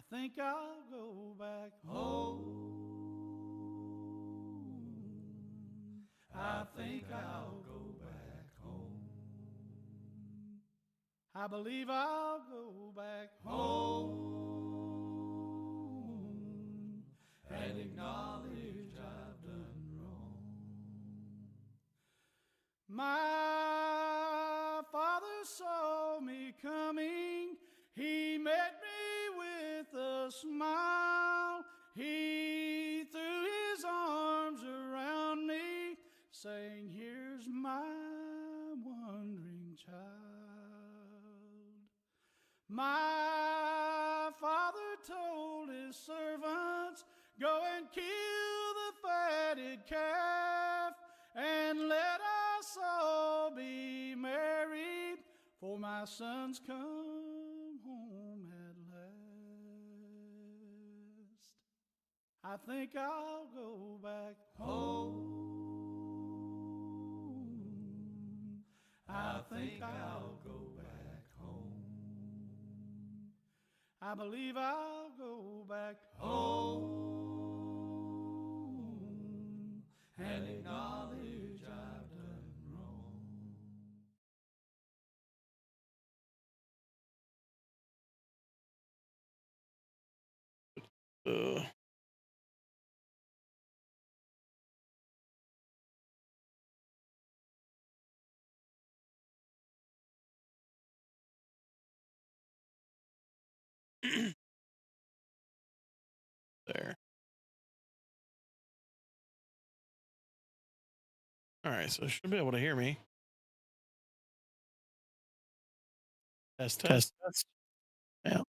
I think I'll go back home. I think I'll go back home. I believe I'll go back home and acknowledge I've done wrong. My father saw me coming. He met me with a smile. He threw his arms around me, saying, "Here's my wandering child." My father told his servants, "Go and kill the fatted calf, and let us all be merry, for my son's come home at last." I think I'll go back home. I think I'll go back home. I believe I'll go back home and acknowledge I've done wrong. There. All right, so should be able to hear me. Test, test, test. Yeah.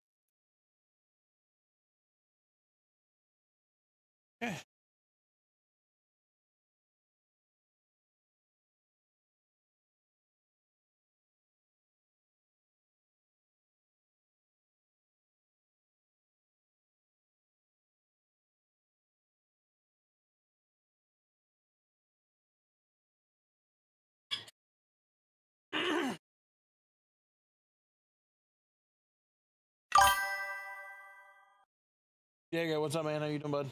Okay. Diego, what's up, man? How you doing, bud?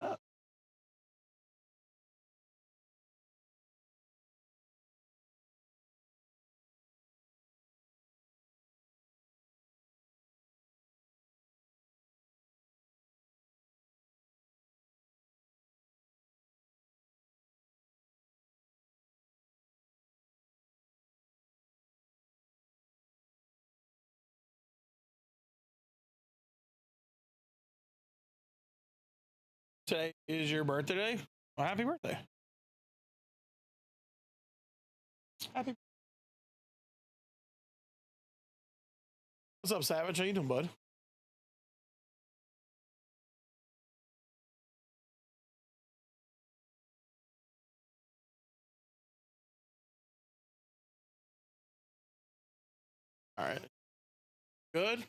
Uh, Today is your birthday. Well, happy birthday. Happy. What's up, Savage? How you doing, bud? All right. Good.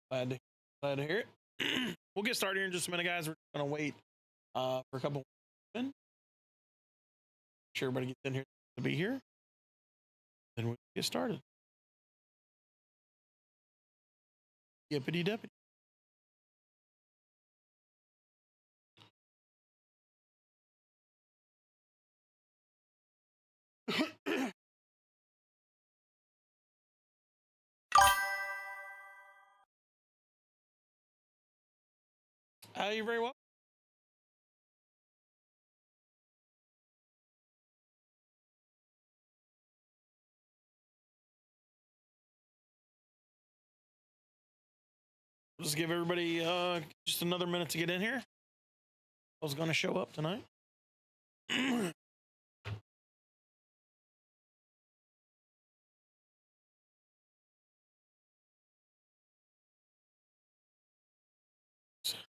Glad to hear it. We'll get started here in just a minute, guys. We're gonna wait for a couple. Make sure everybody gets in here to be here. Then we'll get started. Yippity dippity. You're very well. Just give everybody just another minute to get in here. I was going to show up tonight.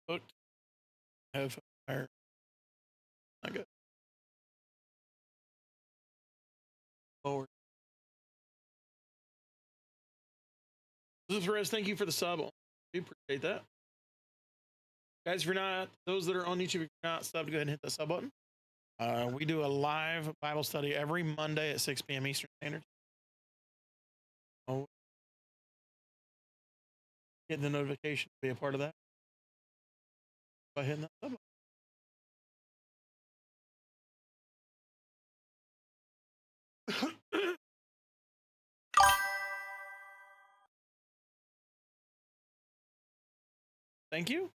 Booked. Have fire. I got forward. This is Rez. Thank you for the sub. We appreciate that. Guys, if you're not, those that are on YouTube, if you're not subbed, go ahead and hit the sub button. We do a live Bible study every Monday at 6 p.m. Eastern Standard. Oh, get the notification to be a part of that by hitting that sub button. Thank you.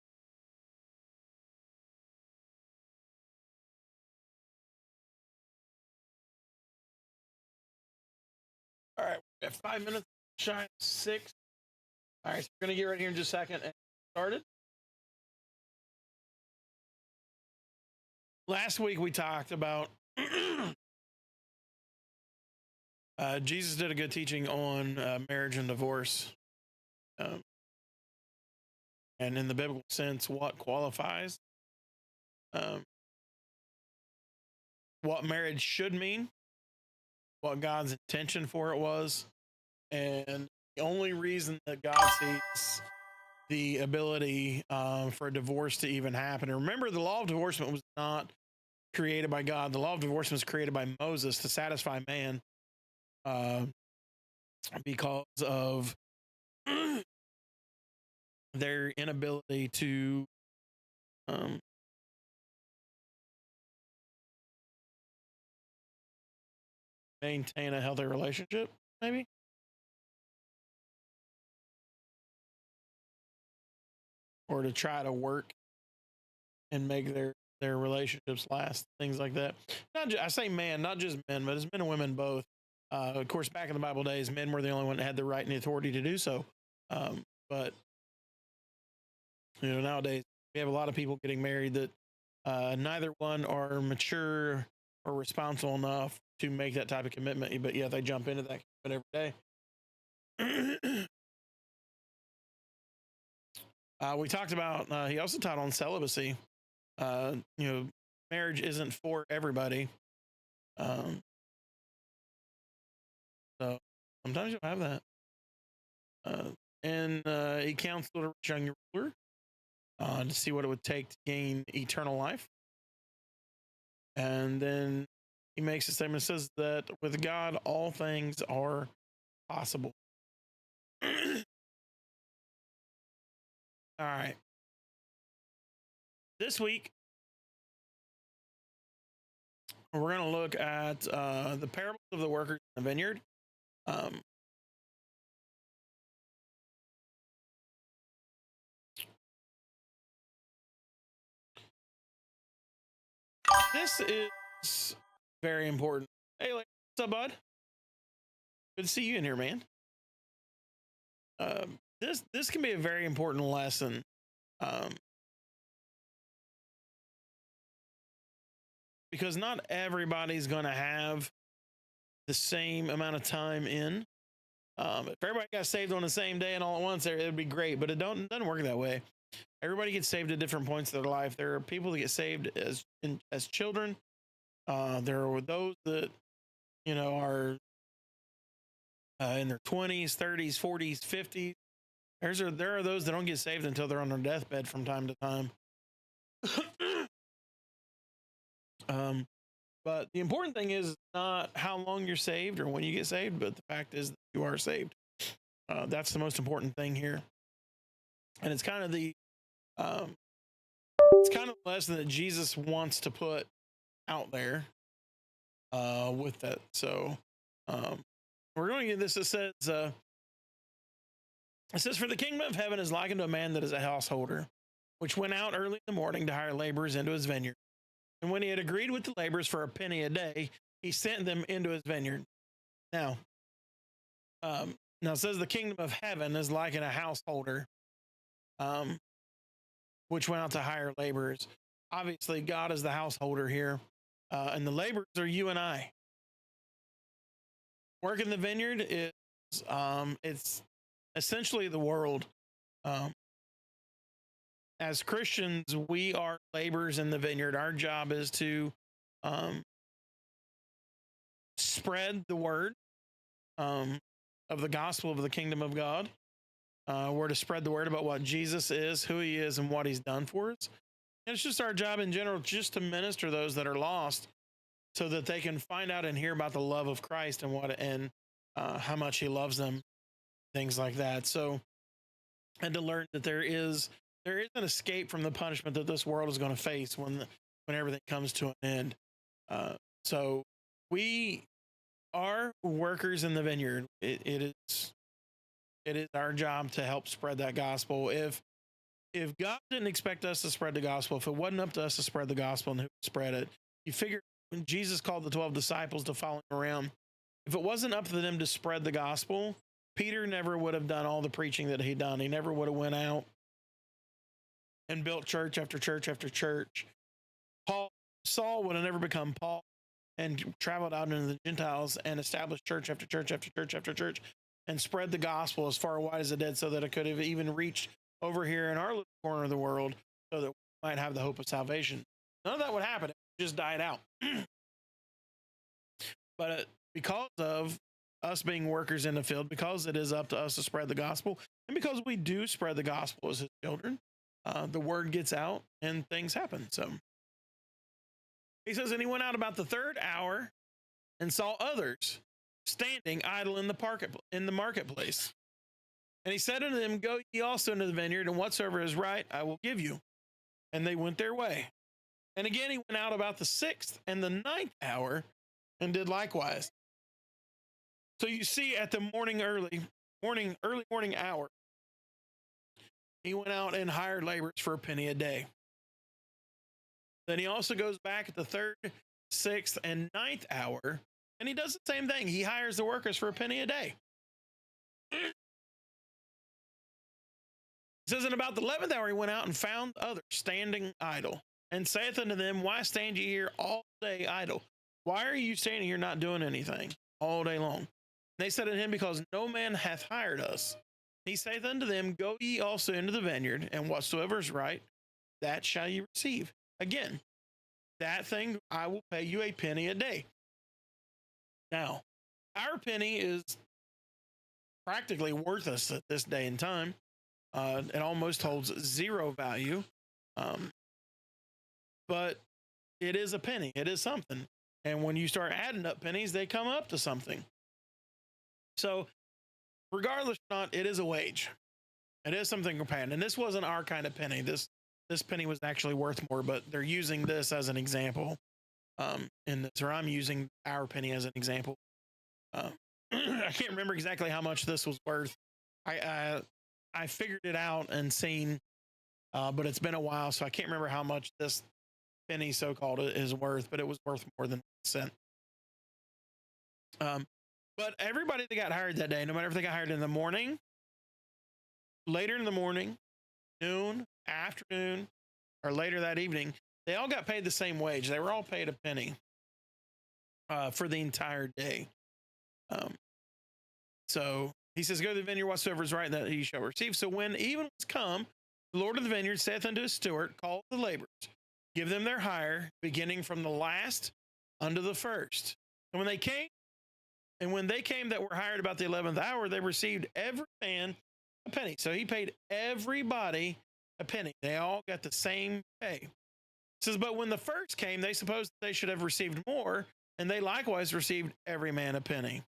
All right, we have 5 minutes. Shine 6. All right, so we're gonna get right here in just a second and started. Last week we talked about Jesus did a good teaching on marriage and divorce, and in the biblical sense, what qualifies, what marriage should mean, what God's intention for it was, and the only reason that God sees the ability for a divorce to even happen. And remember, the law of divorcement was not created by God. The law of divorcement was created by Moses to satisfy man because of their inability to maintain a healthy relationship, maybe. Or to try to work and make their relationships last, things like that. I say man, not just men, but it's men and women both. Of course, back in the Bible days, men were the only one that had the right and the authority to do so. But nowadays we have a lot of people getting married that neither one are mature or responsible enough to make that type of commitment, but yeah, they jump into that commitment every day. We talked about, he also taught on celibacy. Marriage isn't for everybody. So sometimes you'll have that. And he counseled a rich young ruler to see what it would take to gain eternal life. And then he makes a statement that says that with God, all things are possible. All right. This week, we're going to look at the parables of the workers in the vineyard. This is very important. Hey, what's up, bud? Good to see you in here, man. This can be a very important lesson. Because not everybody's going to have the same amount of time in. If everybody got saved on the same day and all at once, it would be great, but it doesn't work that way. Everybody gets saved at different points of their life. There are people that get saved as children. There are those that are in their 20s, 30s, 40s, 50s. There are those that don't get saved until they're on their deathbed from time to time. But the important thing is not how long you're saved or when you get saved, but the fact is that you are saved. That's the most important thing here. And it's kind of the lesson that Jesus wants to put out there with that. So we're going to get this. It says, for the kingdom of heaven is likened to a man that is a householder, which went out early in the morning to hire laborers into his vineyard. And when he had agreed with the laborers for a penny a day, he sent them into his vineyard. Now it says the kingdom of heaven is like in a householder, which went out to hire laborers. Obviously, God is the householder here, and the laborers are you and I. Work in the vineyard is it's essentially the world. As Christians, we are laborers in the vineyard. Our job is to spread the word of the gospel of the kingdom of God We're to spread the word about what Jesus is, who he is, and what he's done for us. And it's just our job in general just to minister those that are lost so that they can find out and hear about the love of Christ and how much he loves them, things like that. So, and to learn that there is an escape from the punishment that this world is going to face when everything comes to an end. So we are workers in the vineyard. It is our job to help spread that gospel. If God didn't expect us to spread the gospel, if it wasn't up to us to spread the gospel and who would spread it, you figure when Jesus called the 12 disciples to follow him around, if it wasn't up to them to spread the gospel, Peter never would have done all the preaching that he'd done. He never would have went out and built church after church after church. Saul would have never become Paul and traveled out into the Gentiles and established church after church after church after church and spread the gospel as far wide as it did so that it could have even reached over here in our little corner of the world so that we might have the hope of salvation. None of that would happen. It just died out. But because of us being workers in the field, because it is up to us to spread the gospel, and because we do spread the gospel as his children, the word gets out and things happen. So he says, and he went out about the third hour and saw others standing idle in the marketplace. And he said unto them, go ye also into the vineyard, and whatsoever is right, I will give you. And they went their way. And again, he went out about the 6th and the 9th hour and did likewise. So you see at the early morning hour, he went out and hired laborers for a penny a day. Then he also goes back at the 3rd, 6th, and 9th hour, and he does the same thing. He hires the workers for a penny a day. It says, in about the 11th hour, he went out and found others standing idle, and saith unto them, why stand ye here all day idle? Why are you standing here not doing anything all day long? And they said unto him, because no man hath hired us. He saith unto them, go ye also into the vineyard, and whatsoever is right, that shall ye receive. Again, that thing I will pay you a penny a day. Now, our penny is practically worthless at this day and time. It almost holds zero value. But it is a penny. It is something. And when you start adding up pennies, they come up to something. So regardless or not, it is a wage. It is something we're paying. And this wasn't our kind of penny. This penny was actually worth more, but they're using this as an example. Or I'm using our penny as an example. I can't remember exactly how much this was worth. I figured it out and seen, but it's been a while, so I can't remember how much this penny so-called is worth, but it was worth more than a cent. But everybody that got hired that day, no matter if they got hired in the morning, later in the morning, noon, afternoon, or later that evening, they all got paid the same wage. They were all paid a penny for the entire day. So he says, go to the vineyard, whatsoever is right, that he shall receive. So when even was come, the Lord of the vineyard saith unto his steward, call the laborers, give them their hire, beginning from the last unto the first. And when they came that were hired about the 11th hour, they received every man a penny. So he paid everybody a penny. They all got the same pay. It says, but when the first came, they supposed that they should have received more, and they likewise received every man a penny.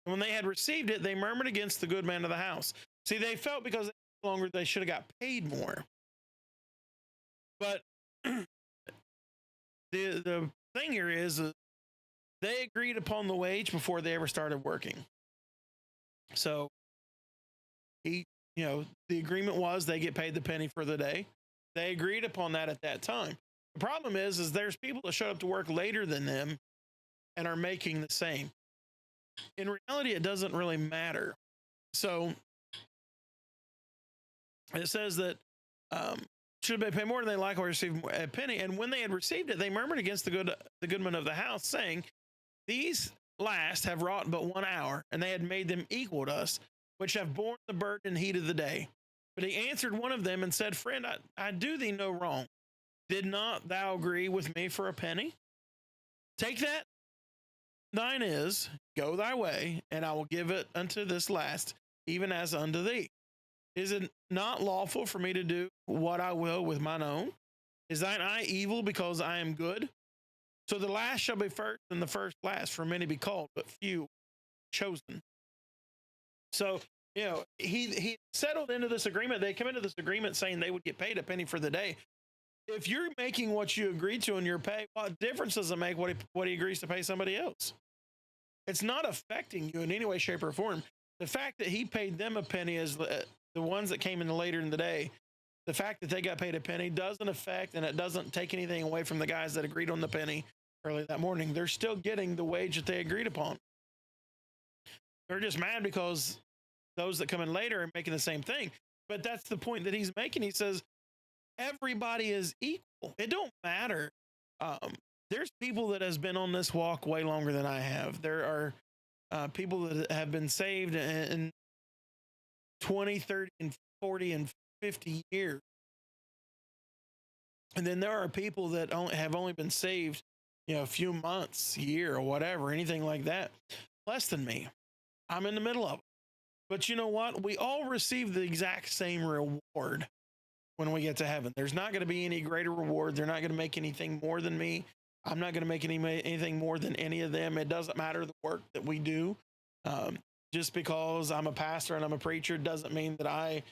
And when they had received it, they murmured against the good man of the house. See, they felt because they should have got paid more. But the thing here is they agreed upon the wage before they ever started working. So the agreement was they get paid the penny for the day. They agreed upon that at that time. The problem is there's people that showed up to work later than them and are making the same. In reality, it doesn't really matter. So it says that should they pay more than they likewise received a penny. And when they had received it, they murmured against the goodman of the house, saying, these last have wrought but 1 hour, and they had made them equal to us, which have borne the burden and heat of the day. But he answered one of them and said, friend, I do thee no wrong. Did not thou agree with me for a penny? Take that. Thine is, go thy way, and I will give it unto this last, even as unto thee. Is it not lawful for me to do what I will with mine own? Is thine eye evil because I am good? So the last shall be first, and the first last. For many be called, but few chosen. So, he settled into this agreement. They come into this agreement saying they would get paid a penny for the day. If you're making what you agreed to in your pay, what difference does it make what he agrees to pay somebody else? It's not affecting you in any way, shape, or form. The fact that he paid them a penny is the ones that came in later in the day. The fact that they got paid a penny doesn't affect, and it doesn't take anything away from the guys that agreed on the penny early that morning. They're still getting the wage that they agreed upon. They're just mad because those that come in later are making the same thing. But that's the point that he's making. He says, everybody is equal. It don't matter. There's people that has been on this walk way longer than I have. There are people that have been saved in 20, 30, and 40, and 50 years. And then there are people that have only been saved, a few months, year, or whatever, anything like that, less than me. I'm in the middle of it. But you know what? We all receive the exact same reward when we get to heaven. There's not going to be any greater reward. They're not going to make anything more than me. I'm not going to make anything more than any of them. It doesn't matter the work that we do. Just because I'm a pastor and I'm a preacher doesn't mean that I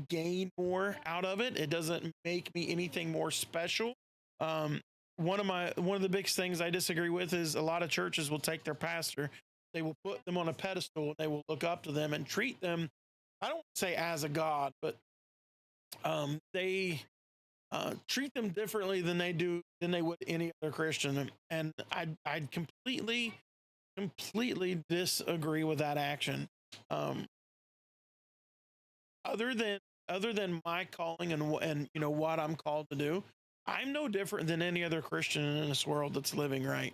gain more out of it. It doesn't make me anything more special. One of the big things I disagree with is a lot of churches will take their pastor, they will put them on a pedestal, and they will look up to them and treat them, I don't say as a god, but they treat them differently than they would any other Christian. And I completely disagree with that action. Other than my calling and what I'm called to do, I'm no different than any other Christian in this world that's living right.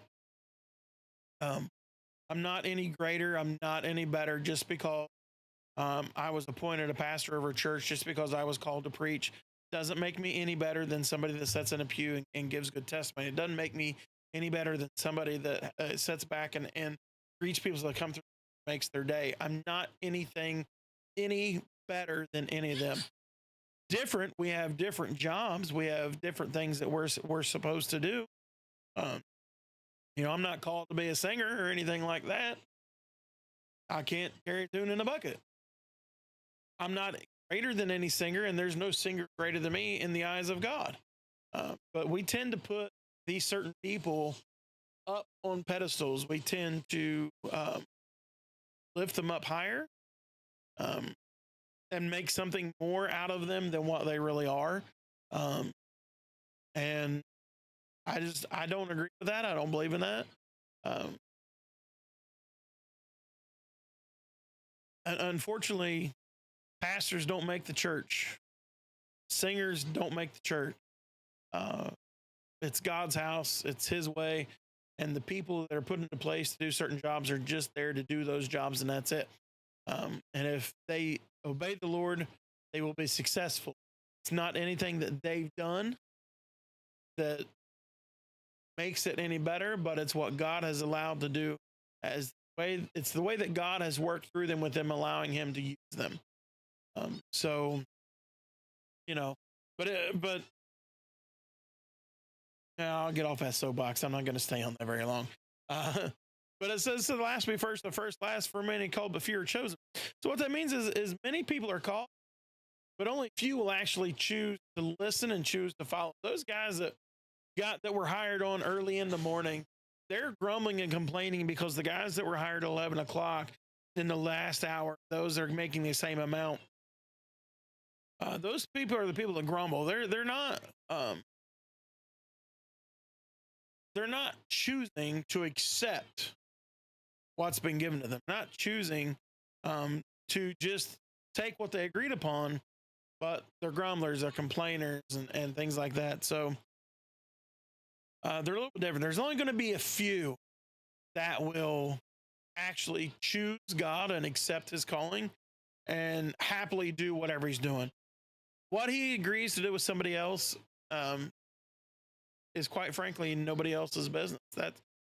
I'm not any greater. I'm not any better just because I was appointed a pastor of a church. Just because I was called to preach doesn't make me any better than somebody that sits in a pew and gives good testimony. It doesn't make me any better than somebody that sits back and greets people that come through, makes their day. I'm not anything any better than any of them. Different. We have different jobs. We have different things that we're supposed to do. I'm not called to be a singer or anything like that. I can't carry a tune in a bucket. I'm not greater than any singer, and there's no singer greater than me in the eyes of God. But we tend to put these certain people up on pedestals. We tend to lift them up higher and make something more out of them than what they really are. And I don't agree with that. I don't believe in that. Unfortunately, pastors don't make the church. Singers don't make the church. It's God's house. It's his way. And the people that are put into place to do certain jobs are just there to do those jobs, and that's it. And if they obey the Lord, they will be successful. It's not anything that they've done that makes it any better, but it's what God has allowed to do. It's the way that God has worked through them with them, allowing him to use them. But I'll get off that soapbox. I'm not going to stay on that very long. But it says, to the last be first, the first last. For many called, but few are chosen. So what that means is many people are called, but only few will actually choose to listen and choose to follow. Those guys that were hired on early in the morning, they're grumbling and complaining because the guys that were hired at 11 o'clock in the last hour, those are making the same amount. Those people are the people that grumble. They're not choosing to accept what's been given to them. Not choosing to just take what they agreed upon, but they're grumblers, they're complainers, and things like that. So they're a little bit different. There's only going to be a few that will actually choose God and accept his calling and happily do whatever he's doing. What he agrees to do with somebody else is, quite frankly, nobody else's business.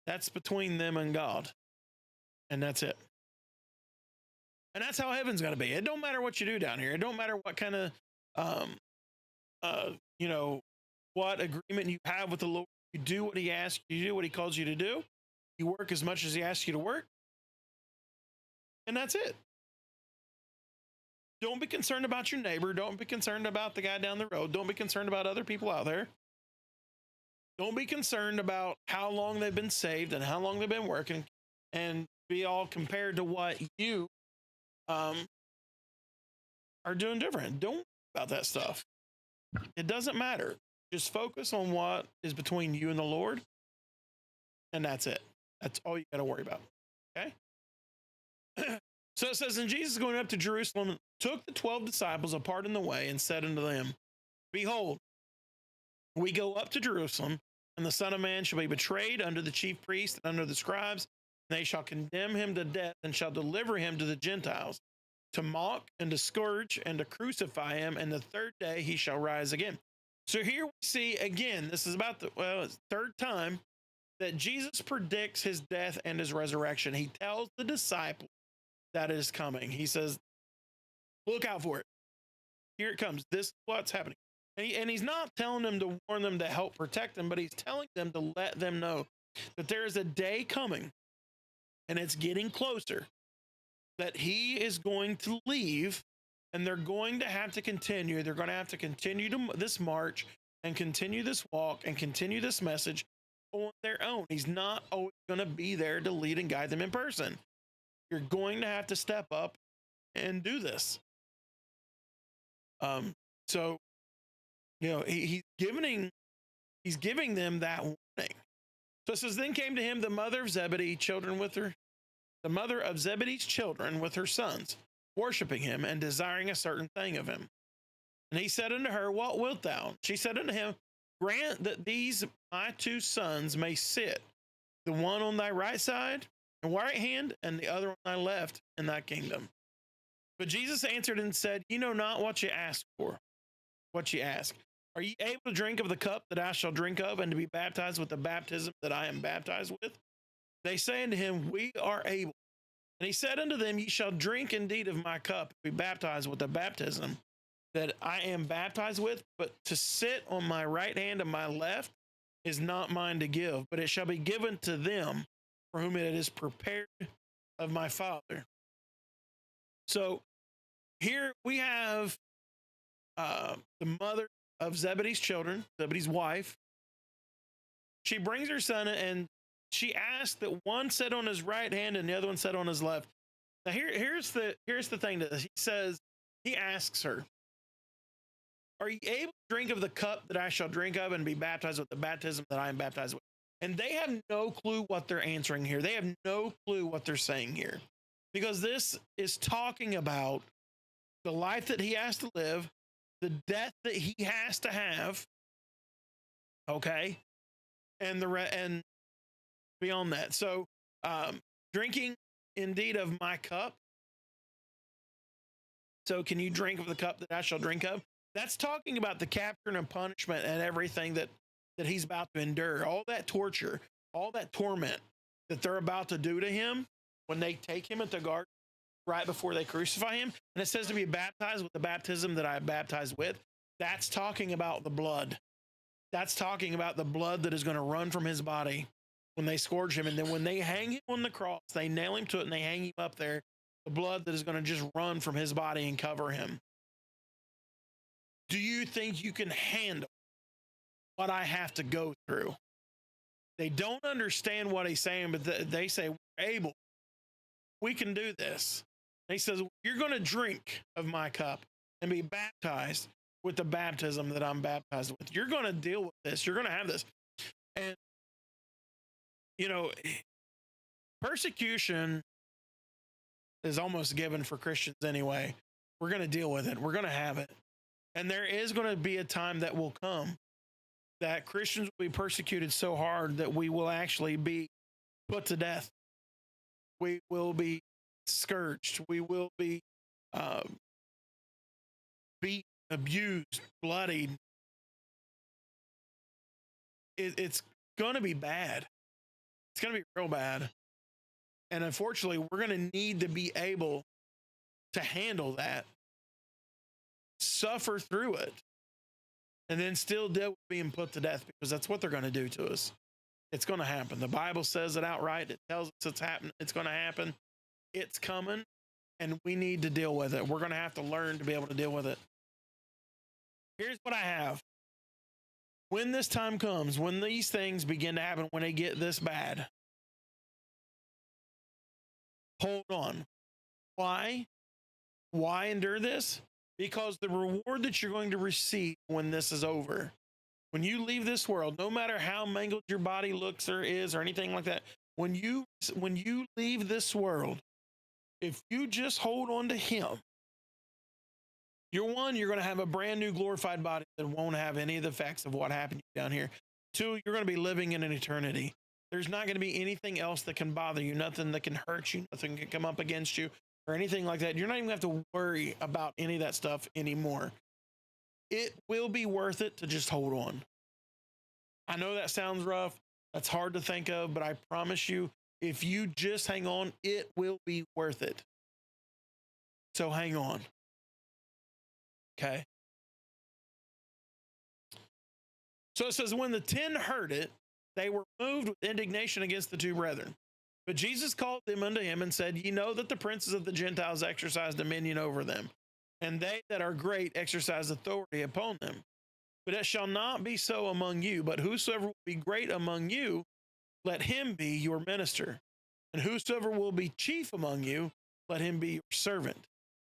That's between them and God. And that's it. And that's how heaven's going to be. It don't matter what you do down here. It don't matter what kind of, um, you know, what agreement you have with the Lord. You do what he asks you to do, what he calls you to do. You work as much as he asks you to work. And that's it. Don't be concerned about your neighbor. Don't be concerned about the guy down the road. Don't be concerned about other people out there. Don't be concerned about how long they've been saved and how long they've been working, and be all compared to what you are doing different. Don't worry about that stuff. It doesn't matter. Just focus on what is between you and the Lord, and that's it. That's all you got to worry about. Okay? So it says, and Jesus going up to Jerusalem took the 12 disciples apart in the way and said unto them, behold, we go up to Jerusalem, and the Son of Man shall be betrayed unto the chief priests and unto the scribes. And they shall condemn him to death and shall deliver him to the Gentiles to mock and to scourge and to crucify him. And the third day he shall rise again. So here we see again, this is about it's third time that Jesus predicts his death and his resurrection. He tells the disciples that it is coming. He says, look out for it. Here it comes. This is what's happening. And he's not telling them to warn them to help protect them, but he's telling them to let them know that there is a day coming, and it's getting closer, that he is going to leave, and they're going to have to continue. They're going to have to continue this march and continue this walk and continue this message on their own. He's not always going to be there to lead and guide them in person. You're going to have to step up and do this. So, you know, he's giving them that warning. So it says, then came to him the mother of Zebedee's children with her sons, worshiping him and desiring a certain thing of him. And he said unto her, what wilt thou? She said unto him, grant that these my two sons may sit, the one on thy right side and right hand, and the other on thy left in thy kingdom. But Jesus answered and said, ye know not what ye ask for. What ye ask. Are ye able to drink of the cup that I shall drink of, and to be baptized with the baptism that I am baptized with? They say unto him, we are able. And he said unto them, ye shall drink indeed of my cup, and be baptized with the baptism that I am baptized with, but to sit on my right hand and my left is not mine to give, but it shall be given to them for whom it is prepared of my Father. So here we have the mother of Zebedee's children, Zebedee's wife. She brings her son, and she asked that one sat on his right hand and the other one sat on his left. Now here's the thing to this. He asks her, are you able to drink of the cup that I shall drink of, and be baptized with the baptism that I am baptized with? And they have no clue what they're answering here. They have no clue what they're saying here, because this is talking about the life that he has to live, the death that he has to have, okay, and and beyond that. So, drinking indeed of my cup. So, can you drink of the cup that I shall drink of? That's talking about the capture and punishment and everything that he's about to endure, all that torture, all that torment that they're about to do to him when they take him at the garden right before they crucify him. And it says to be baptized with the baptism that I am baptized with. That's talking about the blood. That's talking about the blood that is going to run from his body when they scourge him. And then when they hang him on the cross, they nail him to it and they hang him up there, the blood that is going to just run from his body and cover him. Do you think you can handle what I have to go through? They don't understand what he's saying, but they say, we're able. We can do this. And he says, you're going to drink of my cup and be baptized with the baptism that I'm baptized with. You're going to deal with this. You're going to have this. And, you know, persecution is almost given for Christians anyway. We're going to deal with it. We're going to have it. And there is going to be a time that will come that Christians will be persecuted so hard that we will actually be put to death. We will be scourged. We will be beat, abused, bloodied. It's going to be bad. It's going to be real bad. And unfortunately, we're going to need to be able to handle that, suffer through it, and then still deal with being put to death, because that's what they're going to do to us. It's going to happen. The Bible says it outright. It tells us it's happening. It's going to happen. It's coming, and we need to deal with it. We're going to have to learn to be able to deal with it. Here's what I have. When this time comes, when these things begin to happen, when they get this bad, hold on. Why? Why endure this? Because the reward that you're going to receive when this is over, when you leave this world, no matter how mangled your body looks or is or anything like that, when you leave this world, if you just hold on to him, you're going to have a brand new glorified body that won't have any of the effects of what happened down here. 2, you're going to be living in an eternity. There's not going to be anything else that can bother you, nothing that can hurt you, nothing can come up against you or anything like that. You're not even going to have to worry about any of that stuff anymore. It will be worth it to just hold on. I know that sounds rough. That's hard to think of, but I promise you, if you just hang on, it will be worth it. So hang on. Okay. So it says, when the 10 heard it, they were moved with indignation against the 2 brethren. But Jesus called them unto him and said, Ye know that the princes of the Gentiles exercise dominion over them, and they that are great exercise authority upon them. But it shall not be so among you, but whosoever will be great among you, let him be your minister. And whosoever will be chief among you, let him be your servant.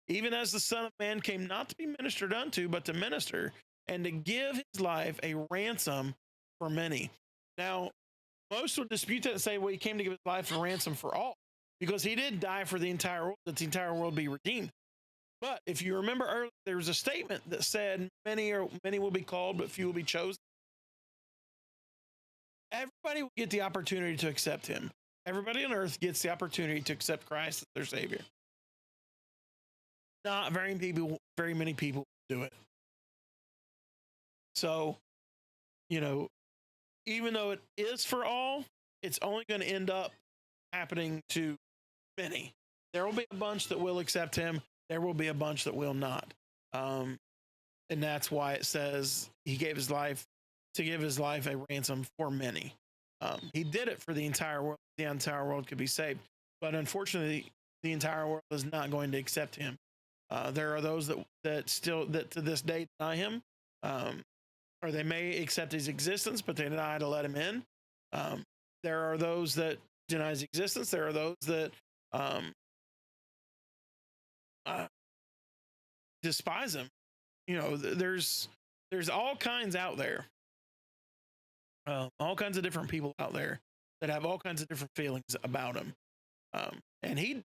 Even as the Son of Man came not to be ministered unto, but to minister, and to give his life a ransom for many. Now, most would dispute that and say, well, he came to give his life a ransom for all, because he did die for the entire world, that the entire world be redeemed. But if you remember earlier, there was a statement that said, many will be called, but few will be chosen. Everybody will get the opportunity to accept him. Everybody on earth gets the opportunity to accept Christ as their Savior. Not very many people do it. So, even though it is for all, it's only going to end up happening to many. There will be a bunch that will accept him. There will be a bunch that will not. And that's why it says he gave his life to give his life a ransom for many. He did it for the entire world. The entire world could be saved. But unfortunately, the entire world is not going to accept him. There are those that to this day deny him, or they may accept his existence, but they deny to let him in. There are those that deny his existence. There are those that despise him. There's all kinds out there. All kinds of different people out there that have all kinds of different feelings about him. And he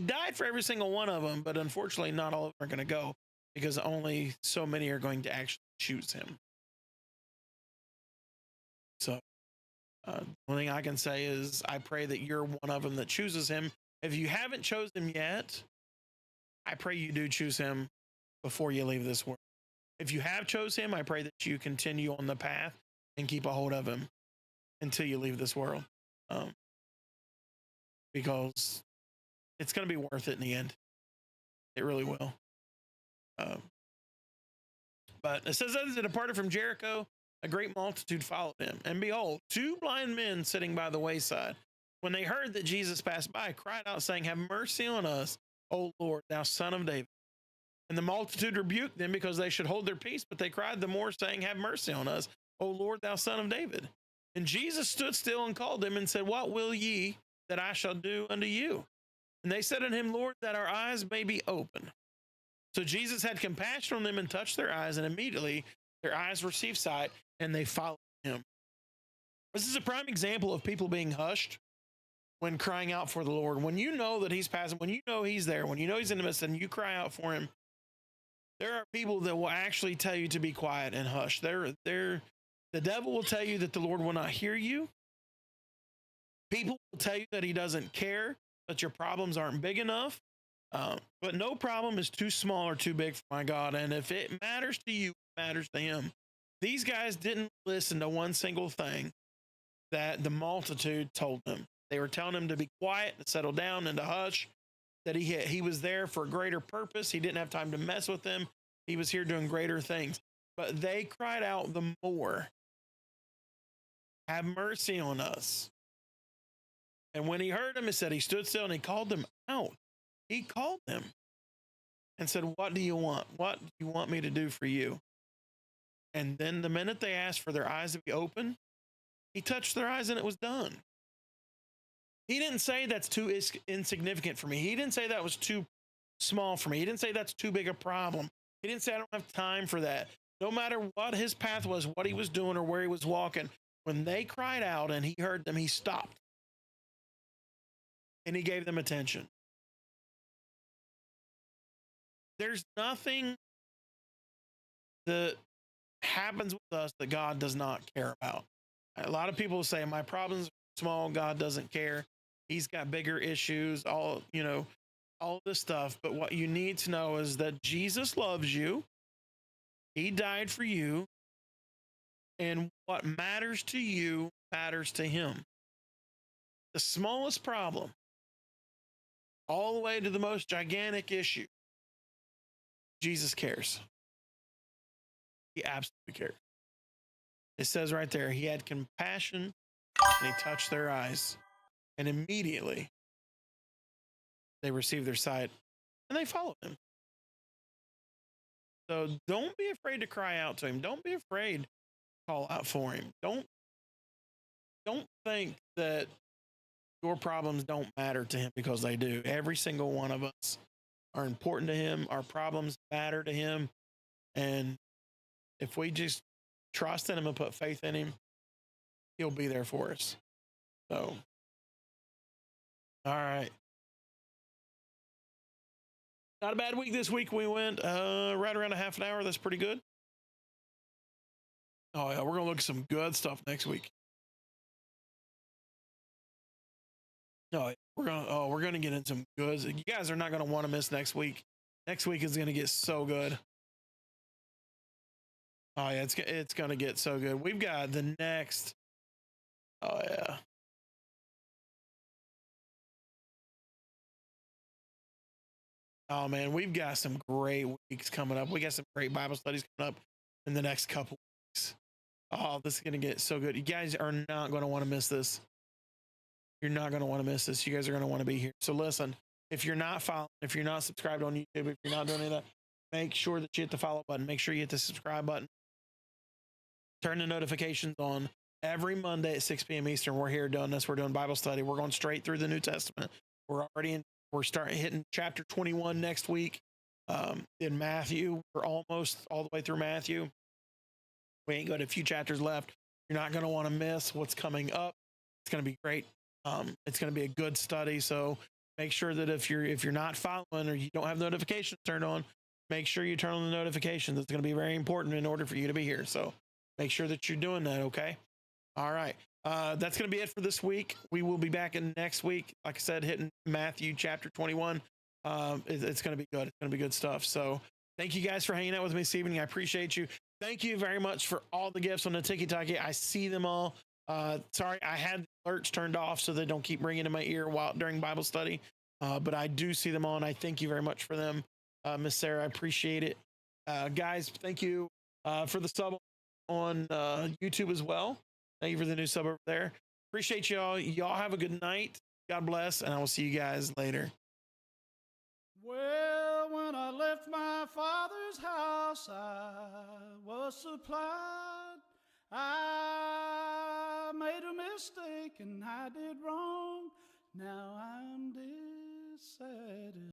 died for every single one of them, but unfortunately not all of them are going to go, because only so many are going to actually choose him. So one thing I can say is I pray that you're one of them that chooses him. If you haven't chosen him yet, I pray you do choose him before you leave this world. If you have chose him, I pray that you continue on the path and keep a hold of him until you leave this world. Because it's going to be worth it in the end. It really will. But it says, as they departed from Jericho, a great multitude followed him. And behold, 2 blind men sitting by the wayside, when they heard that Jesus passed by, cried out, saying, Have mercy on us, O Lord, thou Son of David. And the multitude rebuked them because they should hold their peace, but they cried the more, saying, Have mercy on us, O Lord, thou Son of David. And Jesus stood still and called them and said, What will ye that I shall do unto you? And they said unto him, Lord, that our eyes may be open. So Jesus had compassion on them and touched their eyes, and immediately their eyes received sight, and they followed him. This is a prime example of people being hushed when crying out for the Lord. When you know that he's passing, when you know he's there, when you know he's in the midst, and you cry out for him, there are people that will actually tell you to be quiet and hush. The devil will tell you that the Lord will not hear you. People will tell you that he doesn't care, that your problems aren't big enough. But no problem is too small or too big for my God. And if it matters to you, it matters to him. These guys didn't listen to one single thing that the multitude told them. They were telling him to be quiet, to settle down, and to hush. that he was there for a greater purpose. He didn't have time to mess with them. He was here doing greater things. But they cried out the more, have mercy on us. And when he heard them, it said he stood still and he called them out. He called them and said, what do you want? What do you want me to do for you? And then the minute they asked for their eyes to be open, he touched their eyes and it was done. He didn't say that's too insignificant for me. He didn't say that was too small for me. He didn't say that's too big a problem. He didn't say I don't have time for that. No matter what his path was, what he was doing, or where he was walking, when they cried out and he heard them, he stopped. And he gave them attention. There's nothing that happens with us that God does not care about. A lot of people say, my problems are small, God doesn't care. He's got bigger issues, all this stuff. But what you need to know is that Jesus loves you. He died for you. And what matters to you matters to him. The smallest problem, all the way to the most gigantic issue, Jesus cares. He absolutely cares. It says right there, he had compassion and he touched their eyes. And immediately they received their sight and they followed him. So don't be afraid to cry out to him. Don't be afraid to call out for him. Don't think that your problems don't matter to him, because they do. Every single one of us are important to him. Our problems matter to him. And if we just trust in him and put faith in him, he'll be there for us. So, all right. Not a bad week this week. We went right around a half an hour. That's pretty good. Oh, yeah. We're going to look at some good stuff next week. No, we're gonna get in some goods. You guys are not gonna want to miss next week. Next week is gonna get so good. Oh yeah, it's gonna get so good. We've got the next. Oh yeah. Oh man, we've got some great weeks coming up. We got some great Bible studies coming up in the next couple weeks. Oh, this is gonna get so good. You guys are not gonna want to miss this. You're not going to want to miss this. You guys are going to want to be here. So listen, if you're not following, if you're not subscribed on YouTube, if you're not doing any of that, make sure that you hit the follow button. Make sure you hit the subscribe button. Turn the notifications on. Every Monday at 6 p.m. Eastern, we're here doing this. We're doing Bible study. We're going straight through the New Testament. We're starting hitting chapter 21 next week. In Matthew, we're almost all the way through Matthew. We ain't got a few chapters left. You're not going to want to miss what's coming up. It's going to be great. It's going to be a good study. So make sure that if you're not following or you don't have notifications turned on, make sure you turn on the notifications. It's going to be very important in order for you to be here. So make sure that you're doing that. Okay. All right. That's going to be it for this week. We will be back in next week. Like I said, hitting Matthew chapter 21. It's going to be good. It's going to be good stuff. So thank you guys for hanging out with me this evening. I appreciate you. Thank you very much for all the gifts on the Tiki-Taki. I see them all. Sorry, I had the alerts turned off so they don't keep ringing in my ear during Bible study. But I do see them all, and I thank you very much for them. Miss Sarah, I appreciate it. Guys, thank you for the sub on YouTube as well. Thank you for the new sub over there. Appreciate y'all. Y'all have a good night. God bless, and I will see you guys later. Well, when I left my father's house, I was supplied. I made a mistake and I did wrong. Now I'm dissatisfied.